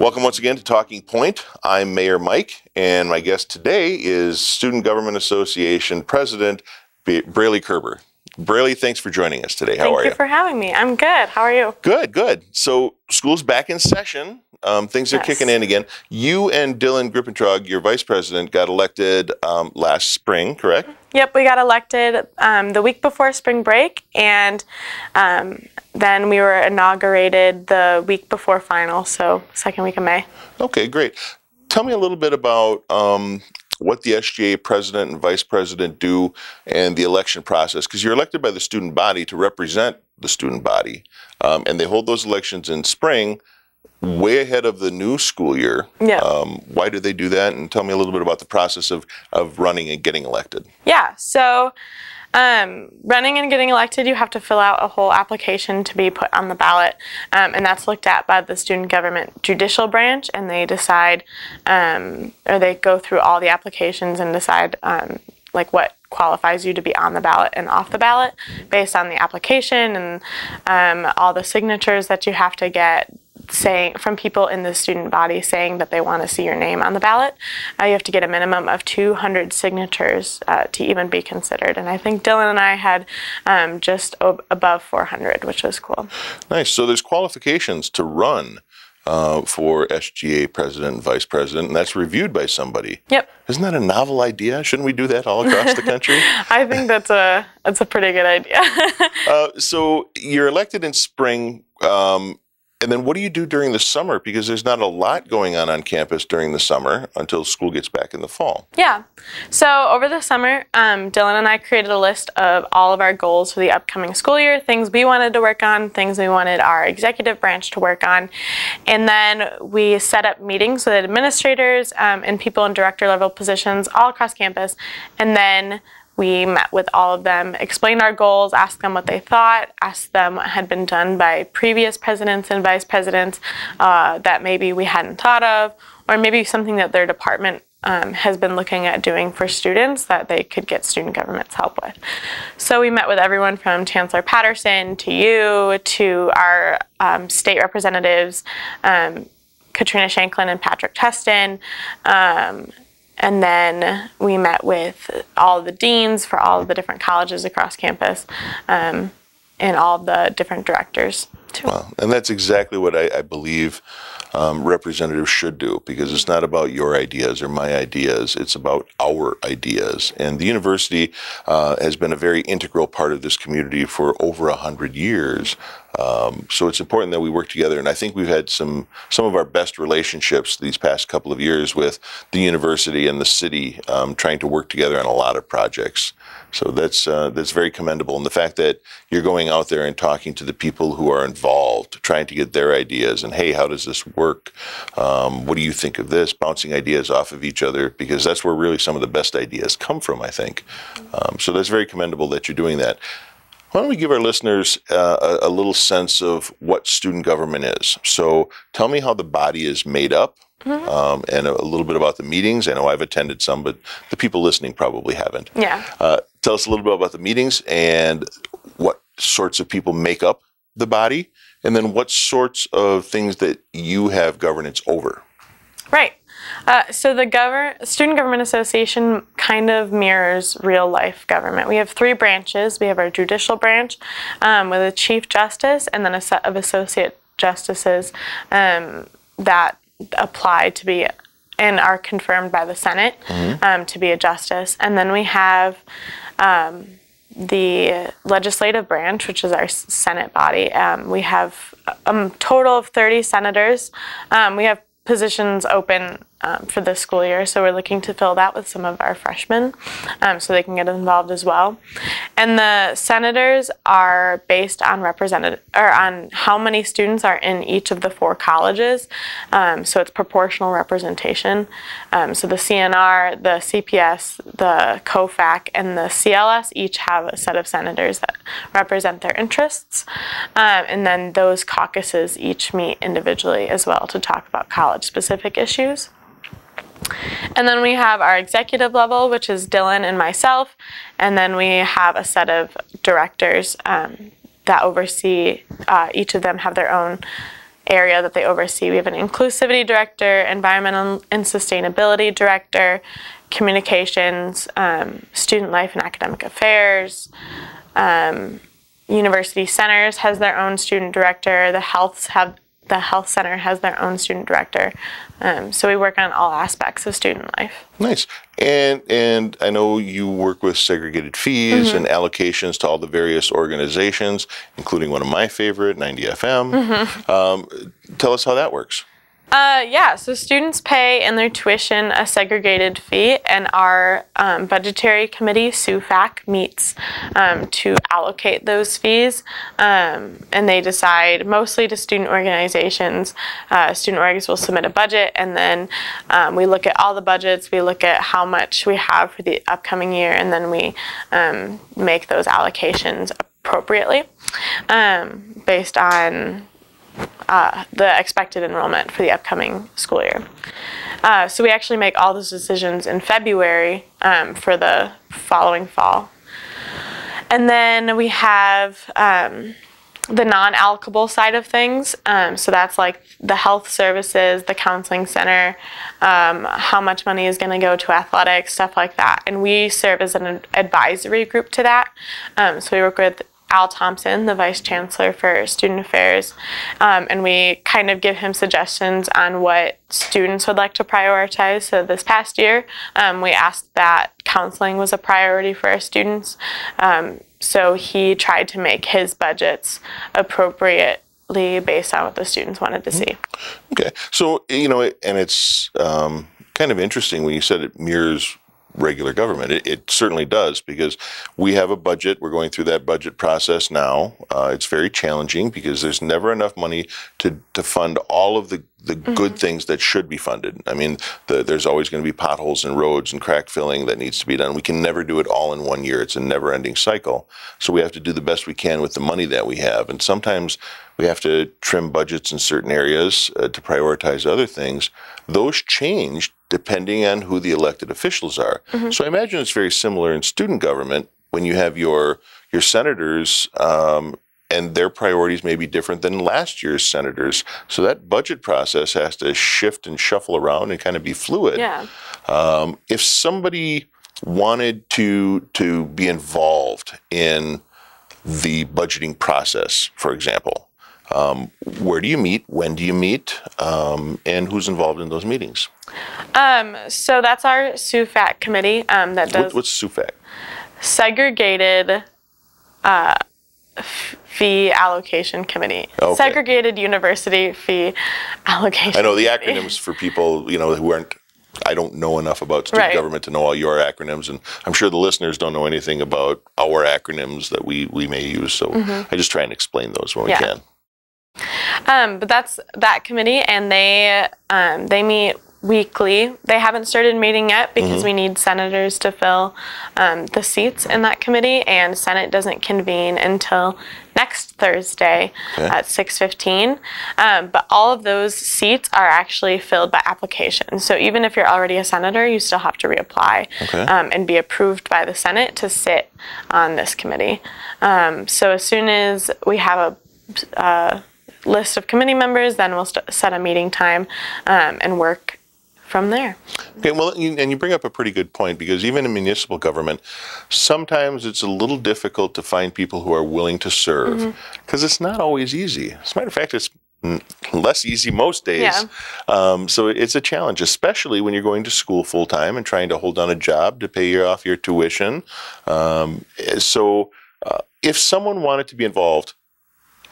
Welcome once again to Talking Point. I'm Mayor Mike, and my guest today is Student Government Association President Brailey Kerber. Brailey, thanks for joining us today. How are you? Thank you for having me. I'm good. How are you? Good, good. So school's back in session. Things are kicking in again. You and Dylan Grippentrog, your vice president, got elected last spring, correct? Yep, we got elected the week before spring break, and then we were inaugurated the week before finals, so second week of May. Okay, great. Tell me a little bit about what the SGA president and vice president do and the election process, because you're elected by the student body to represent the student body, and they hold those elections in spring, way ahead of the new school year. Yeah. Why do they do that? And tell me a little bit about the process of running and getting elected. Yeah, so running and getting elected, you have to fill out a whole application to be put on the ballot, and that's looked at by the student government judicial branch, and they decide, or they go through all the applications and decide like what qualifies you to be on the ballot and off the ballot based on the application and all the signatures that you have to get saying from people in the student body saying that they want to see your name on the ballot. You have to get a minimum of 200 signatures to even be considered. And I think Dylan and I had just above 400, which was cool. Nice. So there's qualifications to run for SGA president and vice president, and that's reviewed by somebody. Yep. Isn't that a novel idea? Shouldn't we do that all across the country? I think that's a pretty good idea. So you're elected in spring. And then what do you do during the summer? Because there's not a lot going on campus during the summer until school gets back in the fall. Yeah. So over the summer, Dylan and I created a list of all of our goals for the upcoming school year, things we wanted to work on, things we wanted our executive branch to work on. And then we set up meetings with administrators and people in director level positions all across campus. And then we met with all of them, explained our goals, asked them what they thought, asked them what had been done by previous presidents and vice presidents that maybe we hadn't thought of, or maybe something that their department has been looking at doing for students that they could get student government's help with. So we met with everyone from Chancellor Patterson to you to our state representatives, Katrina Shanklin and Patrick Tustin, and then we met with all the deans for all of the different colleges across campus and all the different directors, too. Wow. And that's exactly what I believe representatives should do, because it's not about your ideas or my ideas, it's about our ideas. And the university has been a very integral part of this community for over 100 years. So it's important that we work together, and I think we've had some of our best relationships these past couple of years with the university and the city trying to work together on a lot of projects. So that's very commendable, and the fact that you're going out there and talking to the people who are involved, trying to get their ideas, and hey, how does this work? What do you think of this? Bouncing ideas off of each other, because that's where really some of the best ideas come from, I think. So that's very commendable that you're doing that. Why don't we give our listeners a little sense of what student government is? So tell me how the body is made up, and a little bit about the meetings. I know I've attended some, but the people listening probably haven't. Yeah. Tell us a little bit about the meetings and what sorts of people make up the body, and then what sorts of things that you have governance over. Right. So the Student Government Association kind of mirrors real-life government. We have 3 branches. We have our judicial branch with a chief justice and then a set of associate justices that apply to be and are confirmed by the Senate to be a justice. And then we have the legislative branch, which is our Senate body. We have a total of 30 senators. We have positions open for this school year, so we're looking to fill that with some of our freshmen so they can get involved as well. And the senators are based on on how many students are in each of the 4 colleges, so it's proportional representation. So the CNR, the CPS, the COFAC, and the CLS each have a set of senators that represent their interests, and then those caucuses each meet individually as well to talk about college-specific issues. And then we have our executive level, which is Dylan and myself, and then we have a set of directors that oversee, each of them have their own area that they oversee. We have an inclusivity director, environmental and sustainability director, communications, student life and academic affairs. University Centers has their own student director. The health center has their own student director. So we work on all aspects of student life. Nice. And I know you work with segregated fees and allocations to all the various organizations, including one of my favorite, 90FM. Tell us how that works. Yeah, so students pay in their tuition a segregated fee, and our budgetary committee, SUFAC, meets to allocate those fees, and they decide mostly to student organizations. Student orgs will submit a budget, and then we look at all the budgets, we look at how much we have for the upcoming year, and then we make those allocations appropriately based on the expected enrollment for the upcoming school year. So we actually make all those decisions in February for the following fall. And then we have the non-allocable side of things. So that's like the health services, the counseling center, how much money is going to go to athletics, stuff like that. And we serve as an advisory group to that. So we work with Al Thompson, the Vice Chancellor for Student Affairs, and we kind of give him suggestions on what students would like to prioritize. So this past year, we asked that counseling was a priority for our students. So he tried to make his budgets appropriately based on what the students wanted to see. Okay. So, you know, and it's kind of interesting when you said it mirrors regular government. It certainly does, because we have a budget. We're going through that budget process now. It's very challenging because there's never enough money to fund all of the good things that should be funded. I mean, there's always going to be potholes in roads and crack filling that needs to be done. We can never do it all in one year. It's a never-ending cycle. So we have to do the best we can with the money that we have. And sometimes we have to trim budgets in certain areas to prioritize other things. Those change depending on who the elected officials are. So I imagine it's very similar in student government when you have your senators and their priorities may be different than last year's senators. So that budget process has to shift and shuffle around and kind of be fluid. Yeah. If somebody wanted to be involved in the budgeting process, for example, where do you meet? When do you meet? And who's involved in those meetings? So that's our SUFAC committee that does What's SUFAC? Segregated Fee Allocation Committee. Okay. Segregated University Fee Allocation. I know the Committee. acronyms for people, you know, who aren't. I don't know enough about student government to know all your acronyms, and I'm sure the listeners don't know anything about our acronyms that we may use. So I just try and explain those when we can. But that's that committee, and they meet weekly. They haven't started meeting yet because we need senators to fill the seats in that committee, and Senate doesn't convene until next Thursday at 6:15. But all of those seats are actually filled by application. So even if you're already a senator, you still have to reapply and be approved by the Senate to sit on this committee. So as soon as we have a list of committee members, then we'll set a meeting time and work from there. Okay, well, and you bring up a pretty good point, because even in municipal government, sometimes it's a little difficult to find people who are willing to serve, because it's not always easy. As a matter of fact, it's less easy most days. So it's a challenge, especially when you're going to school full time and trying to hold down a job to pay off your tuition. So if someone wanted to be involved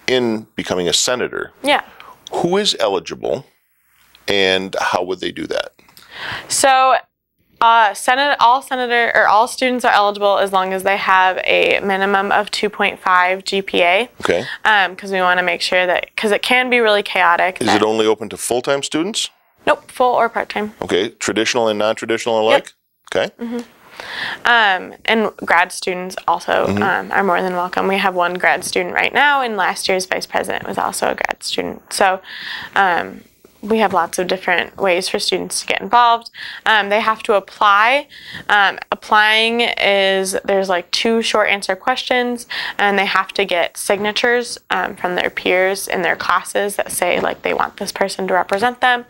in becoming a senator, who is eligible, and how would they do that? So all students are eligible as long as they have a minimum of 2.5 GPA. Okay. Because we want to make sure that, because it can be really chaotic. Is it only open to full-time students? Nope, full or part-time. Okay, traditional and non-traditional alike? Okay. And grad students also are more than welcome. We have one grad student right now, and last year's vice president was also a grad student. So we have lots of different ways for students to get involved. They have to apply. Applying is, there's like 2 short answer questions, and they have to get signatures from their peers in their classes that say like they want this person to represent them.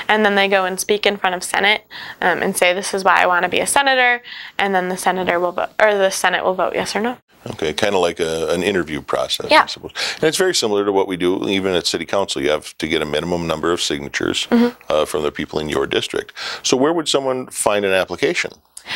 And then they go and speak in front of Senate and say, this is why I want to be a senator. And then the senator will vote, or the Senate will vote yes or no. Okay, kind of like an interview process, Yeah. I suppose. And it's very similar to what we do even at City Council. You have to get a minimum number of signatures from the people in your district. So where would someone find an application?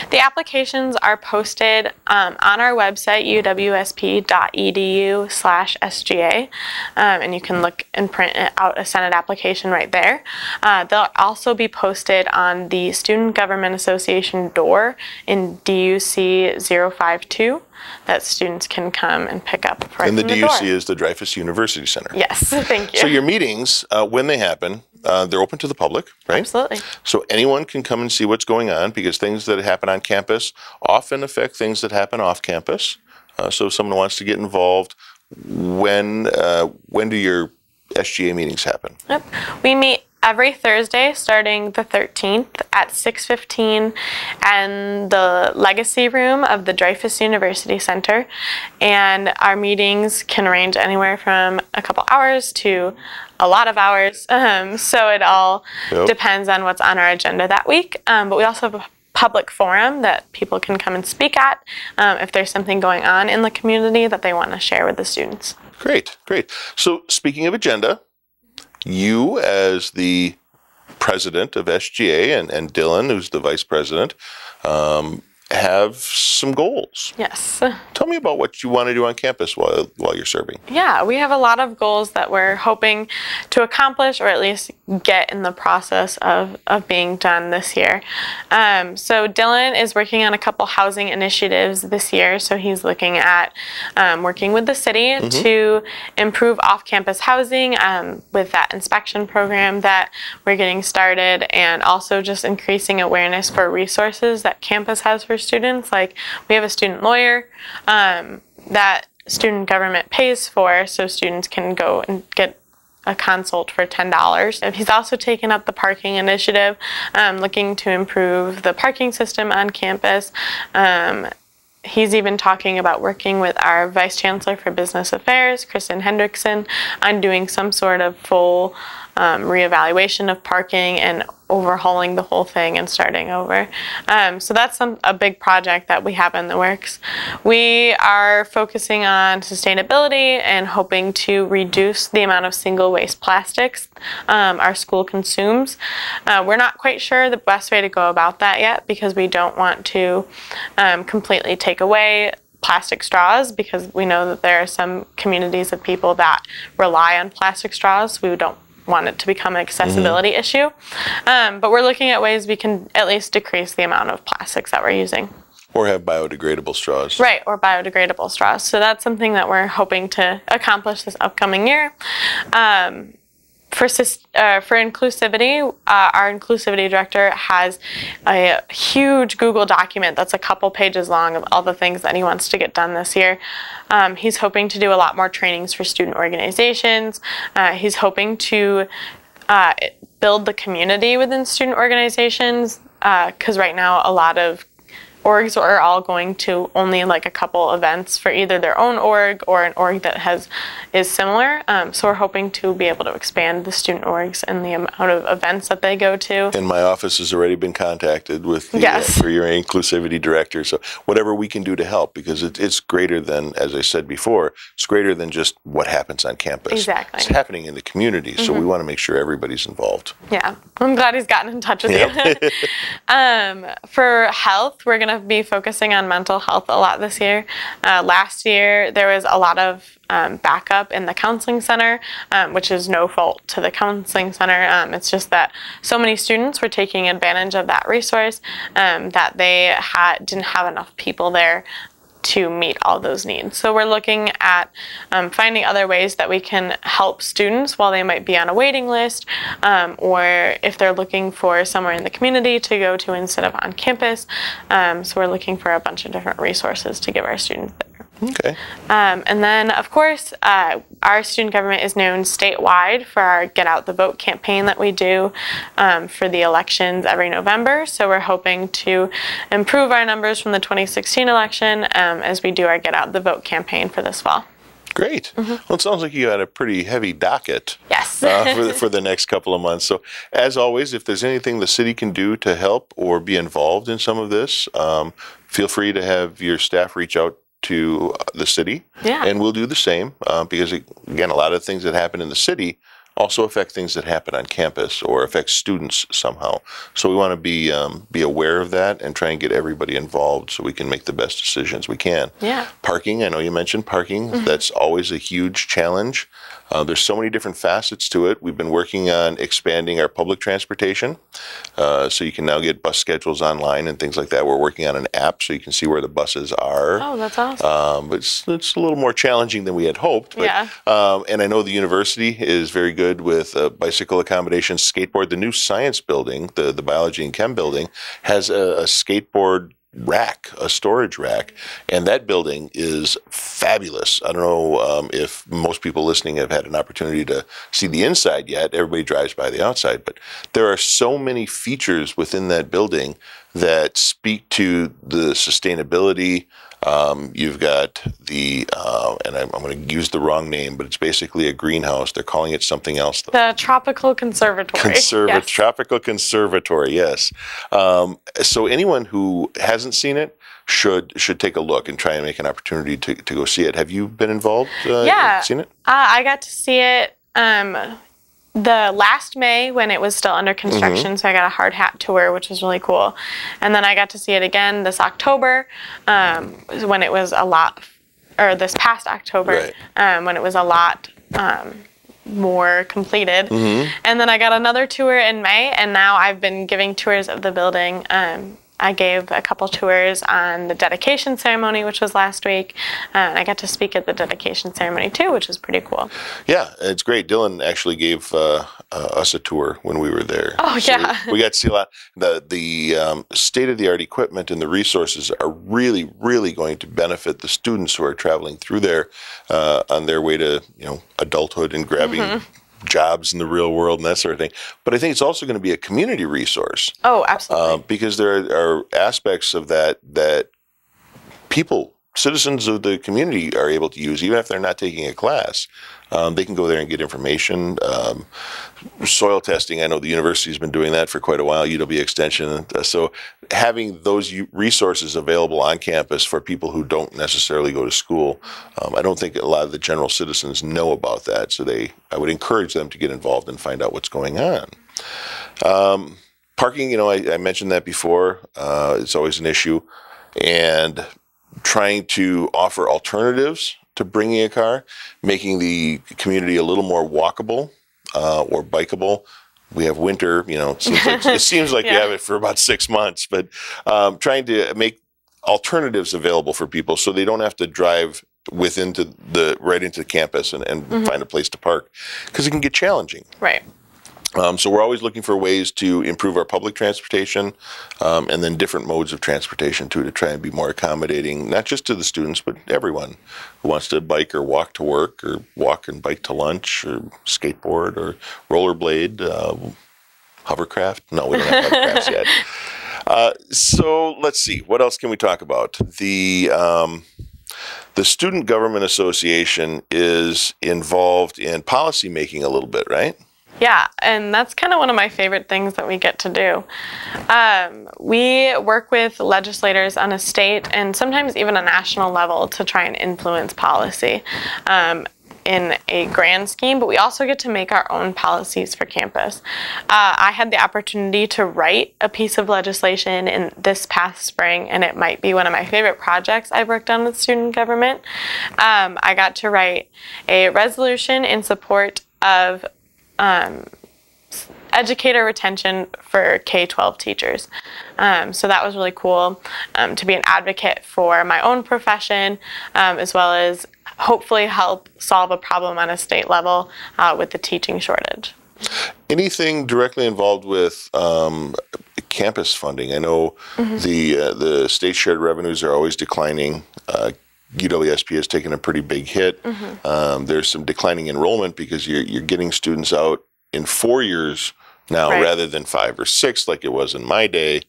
The applications are posted on our website, uwsp.edu/SGA, and you can look and print out a Senate application right there. They'll also be posted on the Student Government Association door in DUC 052 that students can come and pick up right And the from the DUC door. is the Dreyfus University Center. Yes, thank you. So your meetings, when they happen, they're open to the public, right? Absolutely. So anyone can come and see what's going on, because things that happen on campus often affect things that happen off campus. So if someone wants to get involved, when do your SGA meetings happen? Yep. We meet every Thursday starting the 13th at 6:15 in the Legacy Room of the Dreyfus University Center. And our meetings can range anywhere from a couple hours to a lot of hours. So it all depends on what's on our agenda that week. But we also have a public forum that people can come and speak at if there's something going on in the community that they want to share with the students. Great, great. So speaking of agenda, you as the president of SGA and Dylan, who's the vice president, have some goals. Yes. Tell me about what you want to do on campus while you're serving. Yeah, we have a lot of goals that we're hoping to accomplish, or at least get in the process of being done this year. So Dylan is working on a couple housing initiatives this year. So he's looking at working with the city to improve off-campus housing with that inspection program that we're getting started, and also just increasing awareness for resources that campus has for students. Like, we have a student lawyer that student government pays for, so students can go and get a consult for $10. He's also taken up the parking initiative, looking to improve the parking system on campus. He's even talking about working with our Vice Chancellor for Business Affairs, Kristen Hendrickson, on doing some sort of full reevaluation of parking and overhauling the whole thing and starting over. So that's a big project that we have in the works. We are focusing on sustainability and hoping to reduce the amount of single-use plastics our school consumes. We're not quite sure the best way to go about that yet, because we don't want to completely take away plastic straws, because we know that there are some communities of people that rely on plastic straws. We don't want it to become an accessibility issue. But we're looking at ways we can at least decrease the amount of plastics that we're using. Or have biodegradable straws. Right, or biodegradable straws. So that's something that we're hoping to accomplish this upcoming year. For inclusivity, our inclusivity director has a huge Google document that's a couple pages long of all the things that he wants to get done this year. He's hoping to do a lot more trainings for student organizations. He's hoping to build the community within student organizations, because right now a lot of orgs are all going to only like a couple events for either their own org or an org that is similar. So we're hoping to be able to expand the student orgs and the amount of events that they go to. And my office has already been contacted with the, for your inclusivity director. So whatever we can do to help, because it's greater than, as I said before, it's greater than just what happens on campus. Exactly. It's happening in the community. So we want to make sure everybody's involved. Yeah, I'm glad he's gotten in touch with you. For health, we're going to be focusing on mental health a lot this year. Last year, there was a lot of backup in the counseling center, which is no fault to the counseling center. It's just that so many students were taking advantage of that resource that they didn't have enough people there to meet all those needs. So we're looking at finding other ways that we can help students while they might be on a waiting list, or if they're looking for somewhere in the community to go to instead of on campus. So we're looking for a bunch of different resources to give our students there. Okay. And then, of course, our student government is known statewide for our Get Out the Vote campaign that we do for the elections every November. So we're hoping to improve our numbers from the 2016 election as we do our Get Out the Vote campaign for this fall. Great. Well, it sounds like you got a pretty heavy docket. Yes. For the next couple of months. So, as always, if there's anything the city can do to help or be involved in some of this, feel free to have your staff reach out to the city, and we'll do the same because, again, a lot of things that happen in the city also affect things that happen on campus or affect students somehow. So we want to be aware of that and try and get everybody involved so we can make the best decisions we can. Yeah. Parking, I know you mentioned parking. That's always a huge challenge. There's so many different facets to it. We've been working on expanding our public transportation, so you can now get bus schedules online and things like that. We're working on an app so you can see where the buses are. Oh, that's awesome. But it's a little more challenging than we had hoped. But, and I know the university is very good with bicycle accommodations, skateboard. The new science building, the biology and chem building, has a skateboard rack, a storage rack, and that building is fabulous. I don't know if most people listening have had an opportunity to see the inside yet. Everybody drives by the outside, but there are so many features within that building that speak to the sustainability. You've got the, and I'm going to use the wrong name, but it's basically a greenhouse. They're calling it something else, though. The Tropical Conservatory. Yes. Tropical Conservatory, yes. So anyone who hasn't seen it should take a look and try and make an opportunity to go see it. Have you been involved? Seen it? I got to see it the last May when it was still under construction, so I got a hard hat tour, which was really cool. And then I got to see it again this October when it was a lot, or this past October, when it was a lot more completed. And then I got another tour in May, and now I've been giving tours of the building. I gave a couple tours on the dedication ceremony, which was last week. And I got to speak at the dedication ceremony too, which was pretty cool. Yeah, it's great. Dylan actually gave us a tour when we were there. Oh, so yeah. We got to see a lot. The state-of-the-art equipment and the resources are really, really going to benefit the students who are traveling through there on their way to, adulthood and grabbing jobs in the real world and that sort of thing. But I think it's also going to be a community resource. Oh, absolutely. Because there are aspects of that citizens of the community are able to use, even if they're not taking a class. They can go there and get information. Soil testing, I know the university's been doing that for quite a while, UW Extension. So having those resources available on campus for people who don't necessarily go to school, I don't think a lot of the general citizens know about that. So I would encourage them to get involved and find out what's going on. Parking, I mentioned that before. It's always an issue. And trying to offer alternatives to bringing a car, making the community a little more walkable or bikeable. We have winter, it seems like we have it for about 6 months, but trying to make alternatives available for people so they don't have to drive right into the campus and find a place to park, because it can get challenging. Right. So we're always looking for ways to improve our public transportation and then different modes of transportation too, to try and be more accommodating, not just to the students, but everyone who wants to bike or walk to work or walk and bike to lunch or skateboard or rollerblade, hovercraft. No, we don't have hovercrafts yet. So let's see. What else can we talk about? The Student Government Association is involved in policy making a little bit, right? Yeah, and that's kind of one of my favorite things that we get to do. We work with legislators on a state and sometimes even a national level to try and influence policy in a grand scheme, but we also get to make our own policies for campus. I had the opportunity to write a piece of legislation in this past spring, and it might be one of my favorite projects I've worked on with student government. I got to write a resolution in support of educator retention for K-12 teachers. So that was really cool to be an advocate for my own profession, as well as hopefully help solve a problem on a state level with the teaching shortage. Anything directly involved with campus funding? I know the state shared revenues are always declining. UWSP has taken a pretty big hit. There's some declining enrollment because you're getting students out in 4 years now rather than 5 or 6 like it was in my day.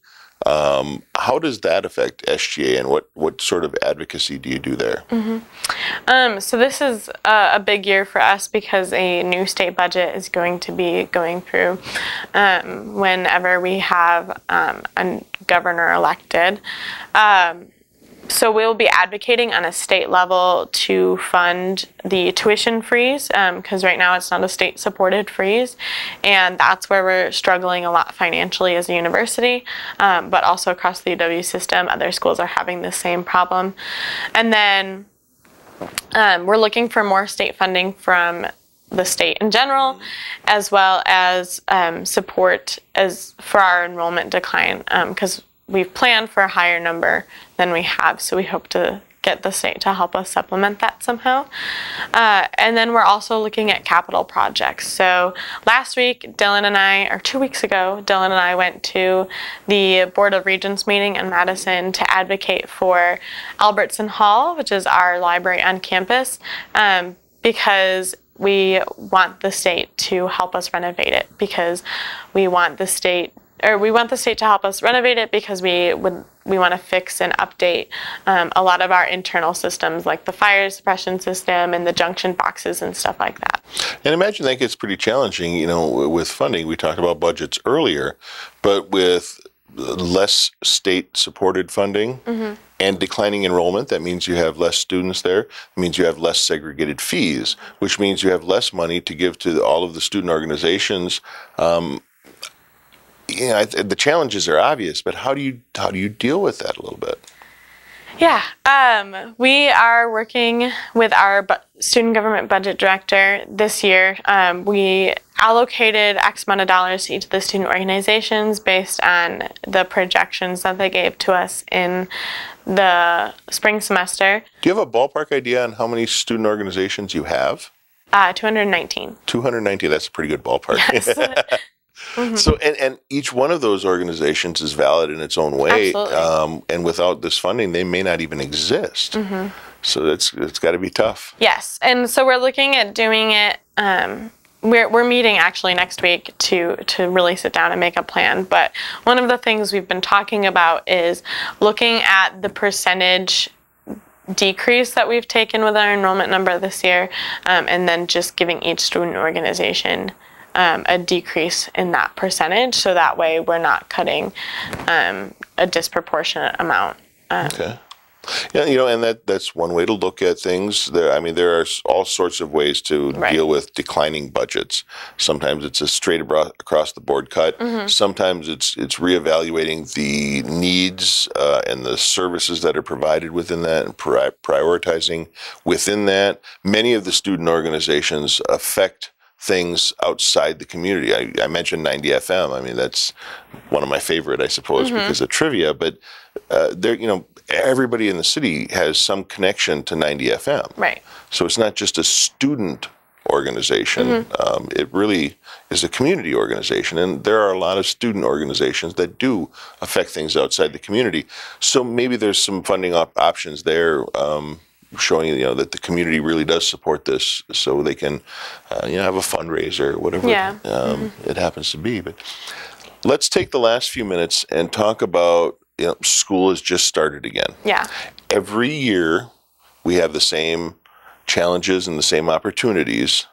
How does that affect SGA, and what sort of advocacy do you do there? So this is a big year for us because a new state budget is going to be going through whenever we have a governor elected. So we'll be advocating on a state level to fund the tuition freeze, because right now it's not a state-supported freeze, and that's where we're struggling a lot financially as a university, but also across the UW system. Other schools are having the same problem. And then we're looking for more state funding from the state in general, as well as support for our enrollment decline, because we've planned for a higher number than we have, so we hope to get the state to help us supplement that somehow. And then we're also looking at capital projects. So last week, or 2 weeks ago, Dylan and I went to the Board of Regents meeting in Madison to advocate for Albertson Hall, which is our library on campus, because we want the state to help us renovate it, because we want the state to help us renovate it because we want to fix and update a lot of our internal systems, like the fire suppression system and the junction boxes and stuff like that. And imagine that gets pretty challenging, with funding. We talked about budgets earlier, but with less state-supported funding and declining enrollment, that means you have less students there. It means you have less segregated fees, which means you have less money to give to all of the student organizations. The challenges are obvious, but how do you deal with that a little bit? Yeah, we are working with our student government budget director this year. We allocated X amount of dollars to each of the student organizations based on the projections that they gave to us in the spring semester. Do you have a ballpark idea on how many student organizations you have? 219. 219, that's a pretty good ballpark. Yes. So, and each one of those organizations is valid in its own way. Absolutely. And without this funding, they may not even exist. So it's got to be tough. Yes, and so we're looking at doing it. We're meeting actually next week to really sit down and make a plan. But one of the things we've been talking about is looking at the percentage decrease that we've taken with our enrollment number this year, and then just giving each student organization a decrease in that percentage, so that way we're not cutting a disproportionate amount. Okay. Yeah, and that's one way to look at things. There are all sorts of ways to deal with declining budgets. Sometimes it's a straight across the board cut. Sometimes it's reevaluating the needs and the services that are provided within that, and prioritizing within that. Many of the student organizations affect things outside the community. I mentioned 90 FM. That's one of my favorite, I suppose, because of trivia. But everybody in the city has some connection to 90 FM. Right. So it's not just a student organization. It really is a community organization, and there are a lot of student organizations that do affect things outside the community. So maybe there's some funding options there. Showing that the community really does support this, so they can have a fundraiser or whatever it happens to be. But let's take the last few minutes and talk about school has just started again. Yeah. Every year we have the same challenges and the same opportunities.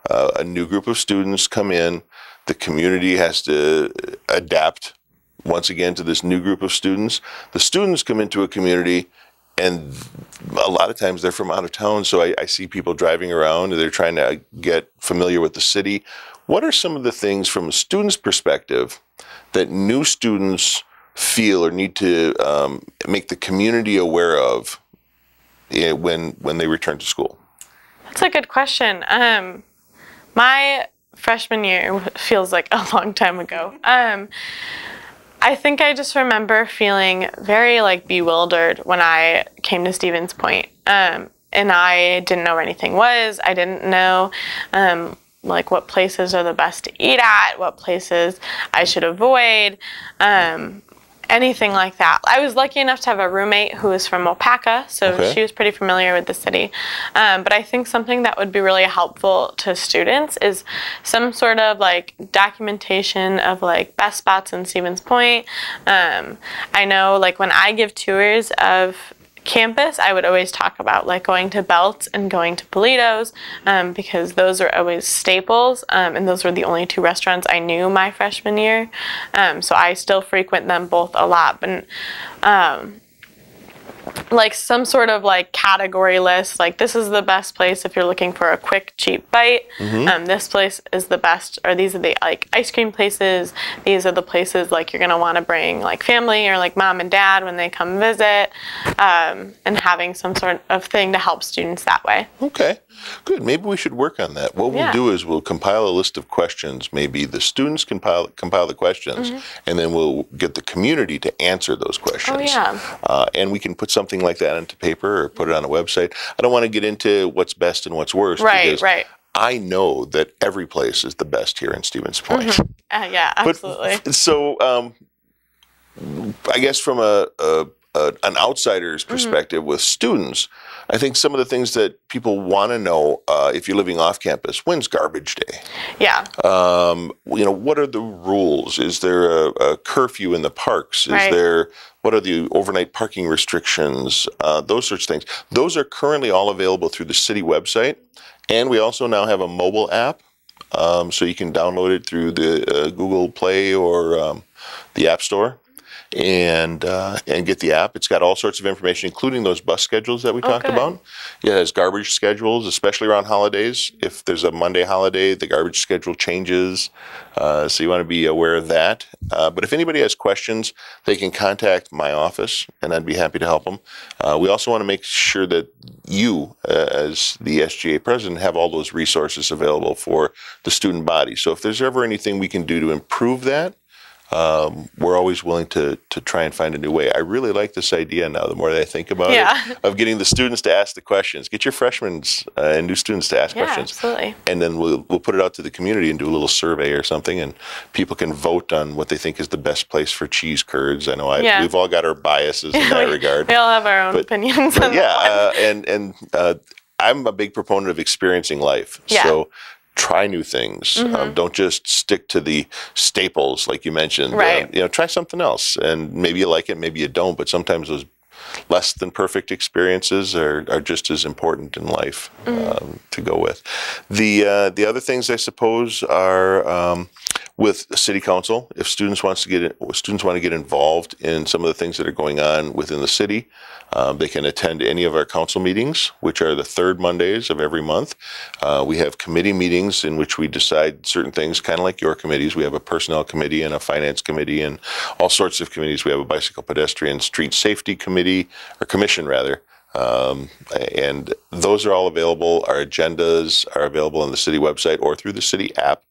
A new group of students come in. The community has to adapt once again to this new group of students. The students come into a community, and a lot of times they're from out of town, so I see people driving around and they're trying to get familiar with the city. What are some of the things from a student's perspective that new students feel or need to make the community aware of when they return to school? That's a good question. My freshman year feels like a long time ago. I think I just remember feeling very bewildered when I came to Stevens Point, and I didn't know where anything was. I didn't know what places are the best to eat at, what places I should avoid, and anything like that. I was lucky enough to have a roommate who was from Opaka, so she was pretty familiar with the city. But I think something that would be really helpful to students is some sort of like documentation of like best spots in Stevens Point. I know like when I give tours of campus, I would always talk about like going to Belts and going to Polito's, because those are always staples, and those were the only two restaurants I knew my freshman year, so I still frequent them both a lot. But like some sort of like category list, like this is the best place if you're looking for a quick cheap bite, this place is the best, or these are the like ice cream places, these are the places like you're gonna want to bring like family or like mom and dad when they come visit, and having some sort of thing to help students that way. Okay, good. Maybe we should work on that. What we'll do is we'll compile a list of questions. Maybe the students compile the questions, and then we'll get the community to answer those questions. And we can put something like that into paper or put it on a website. I don't want to get into what's best and what's worst. Because I know that every place is the best here in Stevens Point. Yeah, absolutely. But, so I guess from an outsider's perspective with students, I think some of the things that people want to know, if you're living off campus, when's garbage day? Yeah. You know, what are the rules? Is there a curfew in the parks? What are the overnight parking restrictions? Those sorts of things. Those are currently all available through the city website. And we also now have a mobile app, so you can download it through the Google Play or the App Store. And get the app. It's got all sorts of information, including those bus schedules that we talked about. Yeah, it has garbage schedules, especially around holidays. If there's a Monday holiday, the garbage schedule changes. So you want to be aware of that. But if anybody has questions, they can contact my office, and I'd be happy to help them. We also want to make sure that you, as the SGA president, have all those resources available for the student body. So if there's ever anything we can do to improve that, we're always willing to try and find a new way. I really like this idea now, the more that I think about it, of getting the students to ask the questions. Get your freshmen and new students to ask questions. Absolutely. And then we'll put it out to the community and do a little survey or something, and people can vote on what they think is the best place for cheese curds. I know we've all got our biases in that regard. We all have our own opinions on that. And I'm a big proponent of experiencing life. So try new things. Don't just stick to the staples like you mentioned. You know, try something else, and maybe you like it, maybe you don't. But sometimes those less than perfect experiences are just as important in life to go with. The other things, I suppose, are with the city council. If students want to get involved in some of the things that are going on within the city, they can attend any of our council meetings, which are the third Mondays of every month. We have committee meetings in which we decide certain things, kind of like your committees. We have a personnel committee and a finance committee and all sorts of committees. We have a bicycle pedestrian street safety committee, or commission rather. And those are all available. Our agendas are available on the city website or through the city app.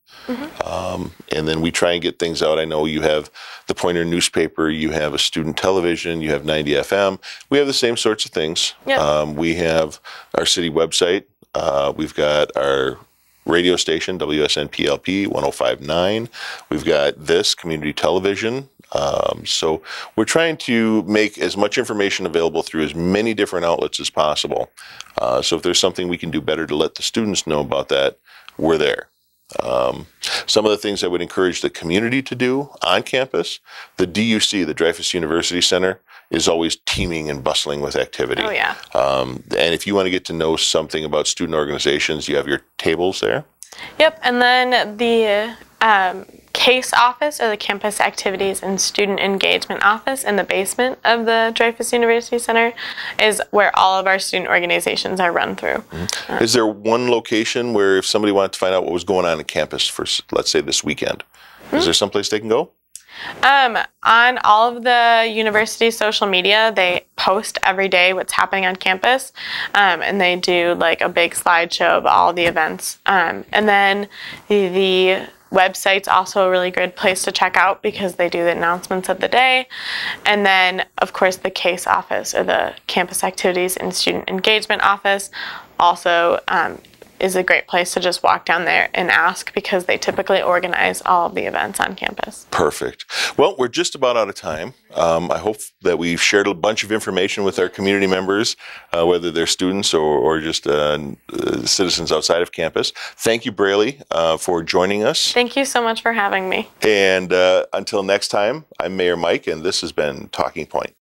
And then we try and get things out. I know you have the Pointer newspaper, you have a student television, you have 90 FM. We have the same sorts of things. We have our city website. We've got our radio station, WSNPLP 105.9. We've got this community television. So we're trying to make as much information available through as many different outlets as possible. So if there's something we can do better to let the students know about that, we're there. Some of the things I would encourage the community to do on campus, the DUC, the Dreyfus University Center, is always teeming and bustling with activity. And if you want to get to know something about student organizations, you have your tables there. And then the CASE office, or the Campus Activities and Student Engagement office, in the basement of the Dreyfus University Center is where all of our student organizations are run through. Is there one location where if somebody wanted to find out what was going on campus for, let's say, this weekend, is there someplace they can go? On all of the university social media, they post every day what's happening on campus, and they do like a big slideshow of all the events. And then the website's also a really good place to check out because they do the announcements of the day. And then, of course, the CASE office, or the Campus Activities and Student Engagement office, also is a great place to just walk down there and ask, because they typically organize all of the events on campus. Perfect. Well, we're just about out of time. I hope that we've shared a bunch of information with our community members, whether they're students or just citizens outside of campus. Thank you, Brailey, for joining us. Thank you so much for having me. And until next time, I'm Mayor Mike, and this has been Talking Point.